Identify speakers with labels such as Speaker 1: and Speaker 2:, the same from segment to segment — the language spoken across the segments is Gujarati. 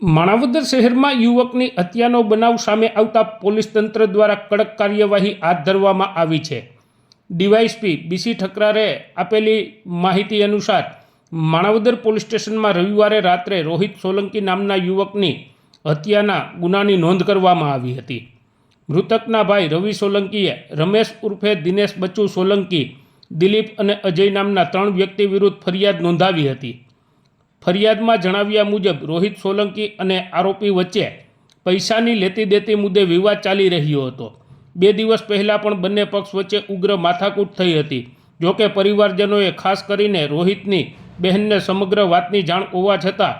Speaker 1: માણાવદર શહેરમાં યુવકની હત્યાનો બનાવ સામે આવતા પોલીસ તંત્ર દ્વારા કડક કાર્યવાહી હાથ ધરવામાં આવી છે। ડીવાયએસપી બીસી ઠકરારે આપેલી માહિતી અનુસાર માણાવદર પોલીસ સ્ટેશનમાં રવિવારે રાત્રે રોહિત સોલંકી નામના યુવકની હત્યાના ગુનાની નોંધ કરવામાં આવી હતી। મૃતકના ભાઈ રવિ સોલંકીએ રમેશ ઉર્ફે દિનેશ બચ્ચુ સોલંકી, દિલીપ અને અજય નામના 3 વ્યક્તિ વિરુદ્ધ ફરિયાદ નોંધાવી હતી। ફરિયાદમાં જણાવ્યા મુજબ રોહિત સોલંકી અને આરોપી વચ્ચે પૈસાની લેતી દેતી મુદ્દે વિવાદ ચાલી રહ્યો હતો। 2 દિવસ પહેલાં પણ બંને પક્ષ વચ્ચે ઉગ્ર માથાકૂટ થઈ હતી। જોકે પરિવારજનોએ ખાસ કરીને રોહિતની બહેનને સમગ્ર વાતની જાણ હોવા છતાં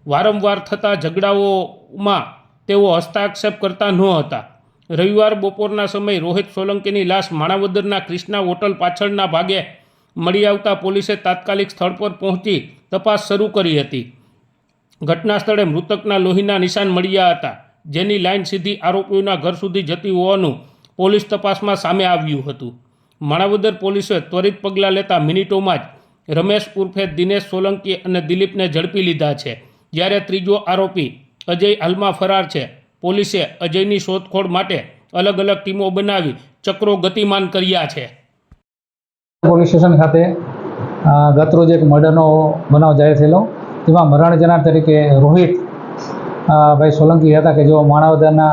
Speaker 1: વારંવાર થતા ઝઘડાઓમાં તેઓ હસ્તાક્ષેપ કરતા નહોતા। રવિવાર બપોરના સમયે રોહિત સોલંકીની લાશ માણાવદરના ક્રિષ્ના હોટલ પાછળના ભાગે મળી આવતા પોલીસે તાત્કાલિક સ્થળ પર પહોંચી તપાસ શરૂ કરી હતી। ઘટના સ્થળે મૃતકના લોહીના નિશાન મળ્યા હતા, જેની લાઇન સીધી આરોપીઓના ઘર સુધી જતી હોવાનું પોલીસ તપાસમાં સામે આવ્યું હતું। માણાવદર પોલીસે ત્વરિત પગલાં લેતા મિનિટોમાં જ રમેશ ઉર્ફે દિનેશ સોલંકી અને દિલીપને ઝડપી લીધા છે, જ્યારે ત્રીજો આરોપી અજય હાલમાં ફરાર છે। પોલીસે અજયની શોધખોળ માટે અલગ અલગ ટીમો બનાવી ચક્રો ગતિમાન કર્યા છે।
Speaker 2: પોલીસ સ્ટેશન ખાતે ગતરોજ એક મર્ડરનો બનાવ જાહેર થયેલો, તેમાં મરણ જનાર તરીકે રોહિત ભાઈ સોલંકી હતા કે જેઓ માણાવદરના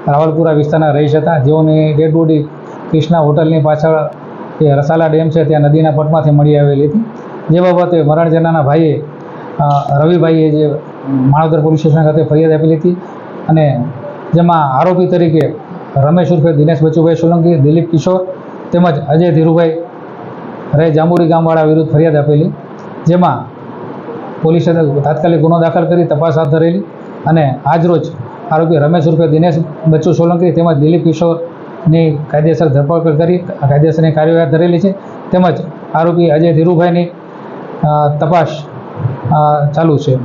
Speaker 2: રાવલપુરા વિસ્તારના રહીશ હતા, જેઓની ડેડ બોડી ક્રિષ્ના હોટલની પાછળ જે રસાલા ડેમ છે ત્યાં નદીના પટમાંથી મળી આવેલી હતી। જે બાબતે મરણ જનારના ભાઈએ રવિભાઈએ જે માણાવદર પોલીસ સ્ટેશન ખાતે ફરિયાદ આપેલી હતી અને જેમાં આરોપી તરીકે રમેશ ઉર્ફે દિનેશ બચુભાઈ સોલંકી, દિલીપ કિશોર તેમજ અજય ધીરુભાઈ રહે જાંબુડી ગામવાળા વિરુદ્ધ ફરિયાદ આપેલી, જેમાં પોલીસે તાત્કાલિક ગુનો દાખલ કરી તપાસ હાથ ધરેલી અને આજરોજ આરોપી રમેશ ઉર્ફે દિનેશ બચ્ચુ સોલંકી તેમજ દિલીપ કિશોરની કાયદેસર ધરપકડ કરી કાયદેસરની કાર્યવાહી હાથ ધરેલી છે। તેમજ આરોપી અજય ધીરુભાઈની તપાસ ચાલુ છે।